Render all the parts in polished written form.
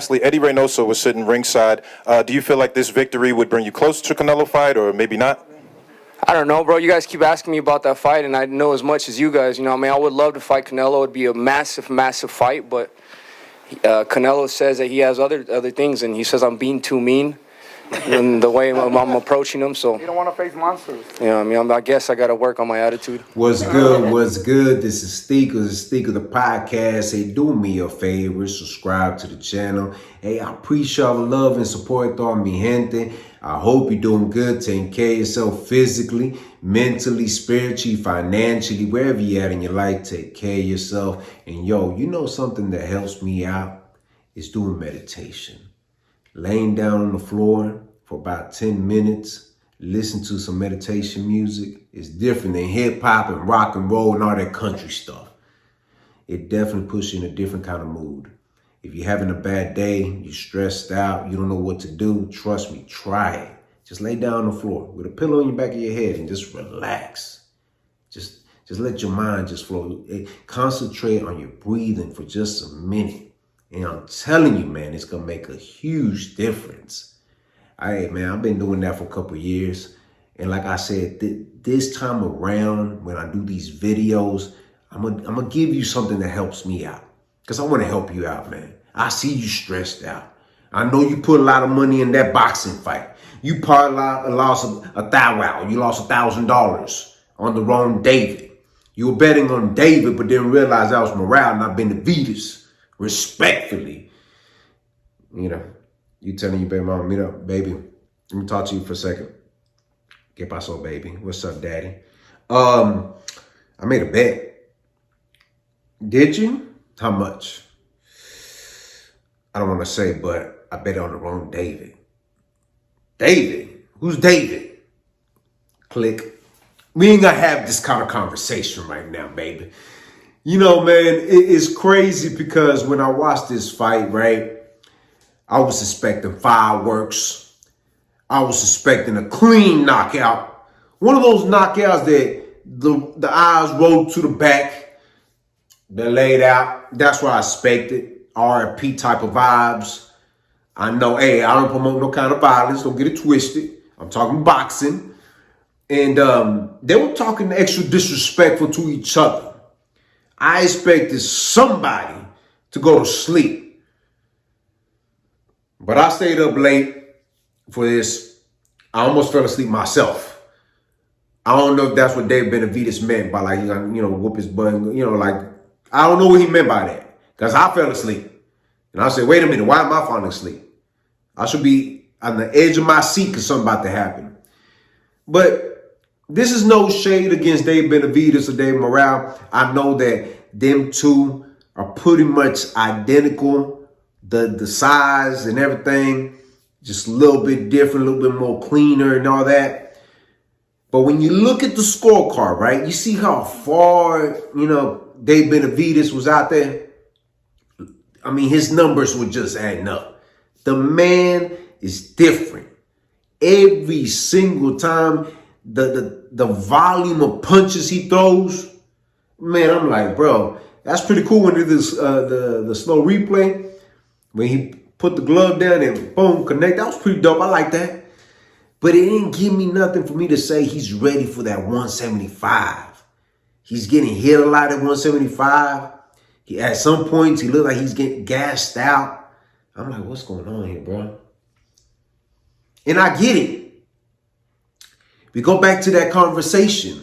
Lastly, Eddie Reynoso was sitting ringside. Do you feel like this victory would bring you close to Canelo fight, or maybe not? I don't know, bro. You guys keep asking me about that fight, and I know as much as you guys. I mean, I would love to fight Canelo. It'd be a massive, massive fight, but Canelo says that he has other things, and he says I'm being too mean in the way I'm approaching him. So you don't want to face monsters. I mean, I guess I got to work on my attitude. What's good? What's good? This is Steaker, the podcast. Hey, do me a favor, subscribe to the channel. Hey, I appreciate all the love and support, toda mi gente. I hope you're doing good, taking care of yourself physically, mentally, spiritually, financially, wherever you're at in your life, take care of yourself. And yo, you know something that helps me out is doing meditation. Laying down on the floor for about 10 minutes, listen to some meditation music is different than hip hop and rock and roll and all that country stuff. It definitely puts you in a different kind of mood. If you're having a bad day, you're stressed out, you don't know what to do, trust me, try it. Just lay down on the floor with a pillow on your back of your head and just relax. Just let your mind just flow. Concentrate on your breathing for just a minute. And I'm telling you, man, it's going to make a huge difference. I've been doing that for a couple of years. And like I said, this time around, when I do these videos, I'm gonna give you something that helps me out. Because I want to help you out, man. I see you stressed out. I know you put a lot of money in that boxing fight. You probably lost you lost $1,000 on the wrong David. You were betting on David, but didn't realize that was Morale, not Benavidez. Respectfully. You telling your baby mama, meet up, baby. Let me talk to you for a second. ¿Qué pasó, baby? What's up, daddy? I made a bet. Did you? How much? I don't want to say, but I bet on the wrong David. David? Who's David? Click. We ain't gonna have this kind of conversation right now, baby. You know, man, it's crazy because when I watched this fight, right, I was expecting fireworks. I was expecting a clean knockout. One of those knockouts that the eyes rolled to the back. They're laid out. That's what I expected. RFP type of vibes. I know, hey, I don't promote no kind of violence. Don't get it twisted. I'm talking boxing. And they were talking extra disrespectful to each other. I expected somebody to go to sleep. But I stayed up late for this. I almost fell asleep myself. I don't know if that's what Dave Benavidez meant by whoop his butt. I don't know what he meant by that. Because I fell asleep. And I said, wait a minute, why am I falling asleep? I should be on the edge of my seat because something about to happen. But this is no shade against Dave Benavidez or Dave Morale. I know that them two are pretty much identical. The size and everything, just a little bit different, a little bit more cleaner and all that. But when you look at the scorecard, right, you see how far, Dave Benavidez was out there. I mean, his numbers were just adding up. The man is different. Every single time, the volume of punches he throws, man, I'm like, bro, that's pretty cool when they do this, the slow replay. When he put the glove down and boom, connect, that was pretty dope. I like that. But it didn't give me nothing for me to say he's ready for that 175. He's getting hit a lot at 175. At some points, he looked like he's getting gassed out. I'm like, what's going on here, bro? And I get it. We go back to that conversation.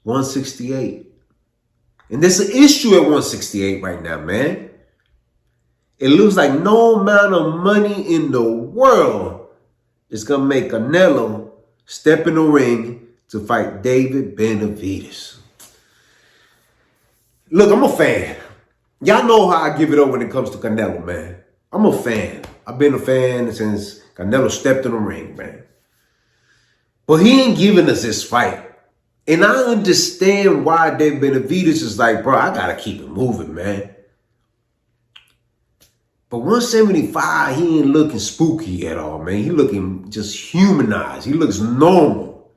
168. And there's an issue at 168 right now, man. It looks like no amount of money in the world is going to make Canelo step in the ring to fight David Benavidez. Look, I'm a fan. Y'all know how I give it up when it comes to Canelo, man. I'm a fan. I've been a fan since Canelo stepped in the ring, man. But he ain't giving us this fight. And I understand why David Benavidez is like, bro, I got to keep it moving, man. But 175, he ain't looking spooky at all, man. He looking just humanized. He looks normal.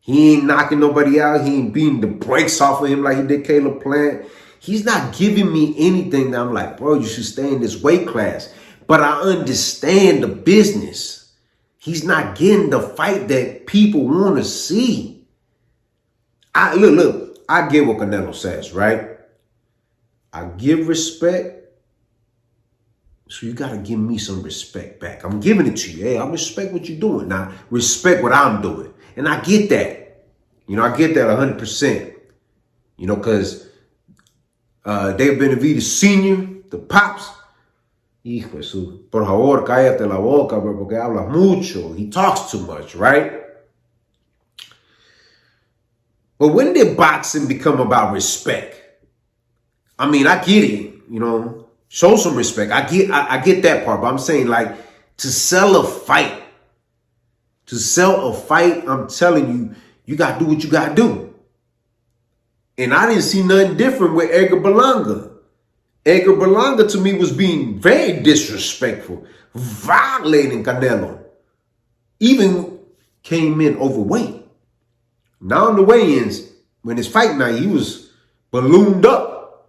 He ain't knocking nobody out. He ain't beating the brakes off of him like he did Caleb Plant. He's not giving me anything that I'm like, bro, you should stay in this weight class. But I understand the business. He's not getting the fight that people want to see. Look, I get what Canelo says, right? I give respect. So you got to give me some respect back. I'm giving it to you. Hey, I respect what you're doing. Now, respect what I'm doing. And I get that. You know, I get that 100%. You know, because David Benavidez Sr., the Pops, hijo de su, por favor, cállate la boca, bro, porque habla mucho. He talks too much, right? But when did boxing become about respect? I mean, I get it, you know, show some respect. I get that part, but I'm saying, like, to sell a fight, I'm telling you, you got to do what you got to do. And I didn't see nothing different with Edgar Berlanga. Edgar Berlanga, to me, was being very disrespectful, violating Canelo. Even came in overweight. Now on the weigh-ins, when his fight night, he was ballooned up.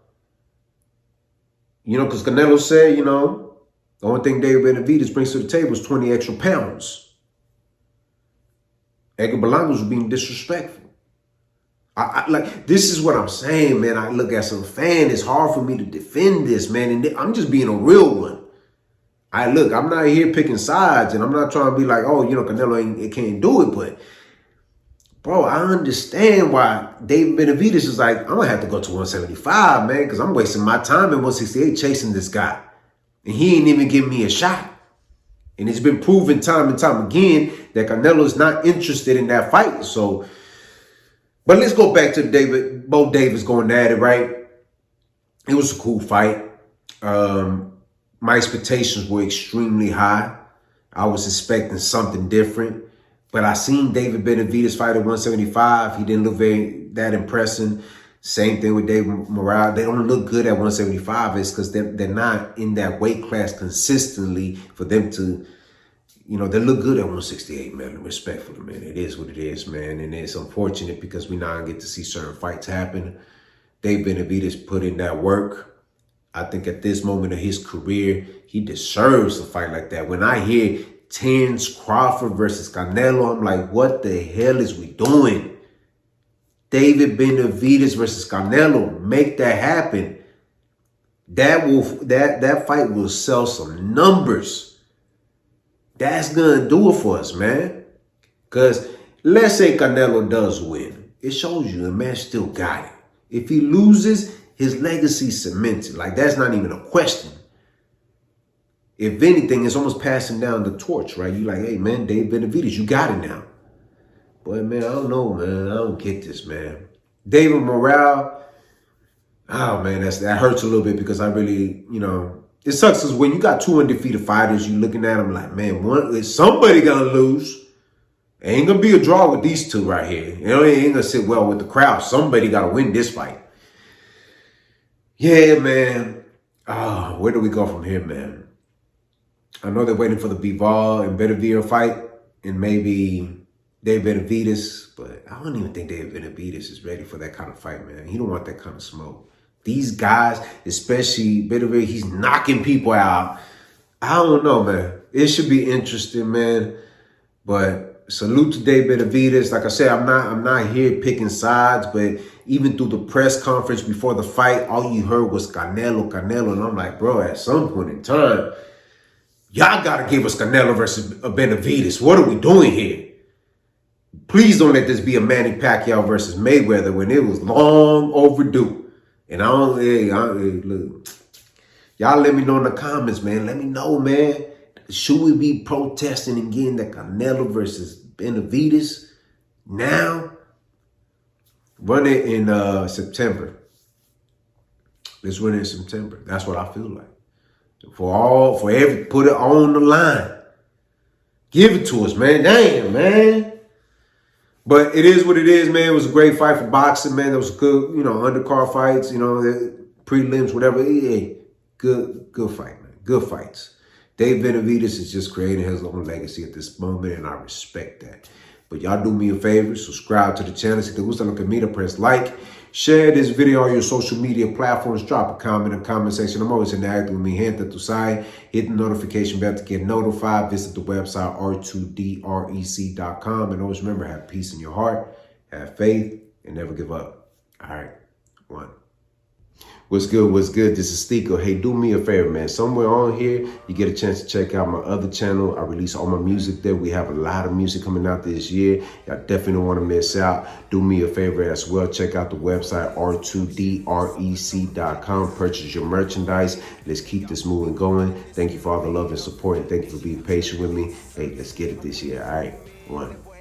You know, because Canelo said, you know, the only thing David Benavidez brings to the table is 20 extra pounds. Edgar Berlanga was being disrespectful. Like, this is what I'm saying, man. I look, as a fan, it's hard for me to defend this, man. And I'm just being a real one. Look, I'm not here picking sides, and I'm not trying to be like, oh, you know, Canelo can't do it. But, bro, I understand why David Benavidez is like, I'm going to have to go to 175, man, because I'm wasting my time in 168 chasing this guy. And he ain't even giving me a shot. And it's been proven time and time again that Canelo is not interested in that fight. So, but let's go back to both Davids going at it, right? It was a cool fight. My expectations were extremely high. I was expecting something different. But I seen David Benavidez fight at 175. He didn't look that impressive. Same thing with David Morales. They don't look good at 175. It's because they're not in that weight class consistently for them to, you know, they look good at 168, man. Respectfully, man. It is what it is, man. And it's unfortunate because we now get to see certain fights happen. David Benavidez put in that work. I think at this moment of his career, he deserves a fight like that. When I hear Terence Crawford versus Canelo, I'm like, what the hell is we doing? David Benavidez versus Canelo, make that happen. That fight will sell some numbers. That's gonna do it for us, man. Because let's say Canelo does win. It shows you the man still got it. If he loses, his legacy cemented. Like, that's not even a question. If anything, it's almost passing down the torch, right? You like, hey, man, Dave Benavidez, you got it now. But, man, I don't know, man. I don't get this, man. David Morales, oh, man, that hurts a little bit because I really, you know, it sucks because when you got two undefeated fighters, you looking at them like, man, somebody gonna lose. Ain't gonna be a draw with these two right here. You know, it ain't gonna sit well with the crowd. Somebody gotta win this fight. Yeah, man. Where do we go from here, man? I know they're waiting for the Bivol and Benavidez fight and maybe David Benavidez, but I don't even think David Benavidez is ready for that kind of fight, man. He don't want that kind of smoke. These guys, especially Benavidez, he's knocking people out. I don't know, man. It should be interesting, man. But salute to David Benavidez. Like I said, I'm not here picking sides, but even through the press conference before the fight, all you heard was Canelo, Canelo. And I'm like, bro, at some point in time, y'all got to give us Canelo versus Benavidez. What are we doing here? Please don't let this be a Manny Pacquiao versus Mayweather when it was long overdue. And look, y'all let me know in the comments, man. Let me know, man. Should we be protesting and getting the Canelo versus Benavidez now? Run it in September. Let's run it in September. That's what I feel like. Put it on the line. Give it to us, man. Damn, man. But it is what it is, man. It was a great fight for boxing, man. There was good, you know, undercard fights, you know, prelims, whatever. Yeah, good fight, man. Good fights. Dave Benavidez is just creating his own legacy at this moment, and I respect that. But y'all do me a favor, subscribe to the channel. Si te gusta lo que mira, press like. Share this video on your social media platforms. Drop a comment in the comment section. I'm always interacting with me. Gente tu side. Hit the notification bell to get notified. Visit the website r2drec.com. And always remember, have peace in your heart, have faith, and never give up. All right. One. What's good? What's good? This is Stico. Hey, do me a favor, man. Somewhere on here, you get a chance to check out my other channel. I release all my music there. We have a lot of music coming out this year. Y'all definitely don't want to miss out. Do me a favor as well. Check out the website, r2drec.com. Purchase your merchandise. Let's keep this moving going. Thank you for all the love and support, and thank you for being patient with me. Hey, let's get it this year. All right. One.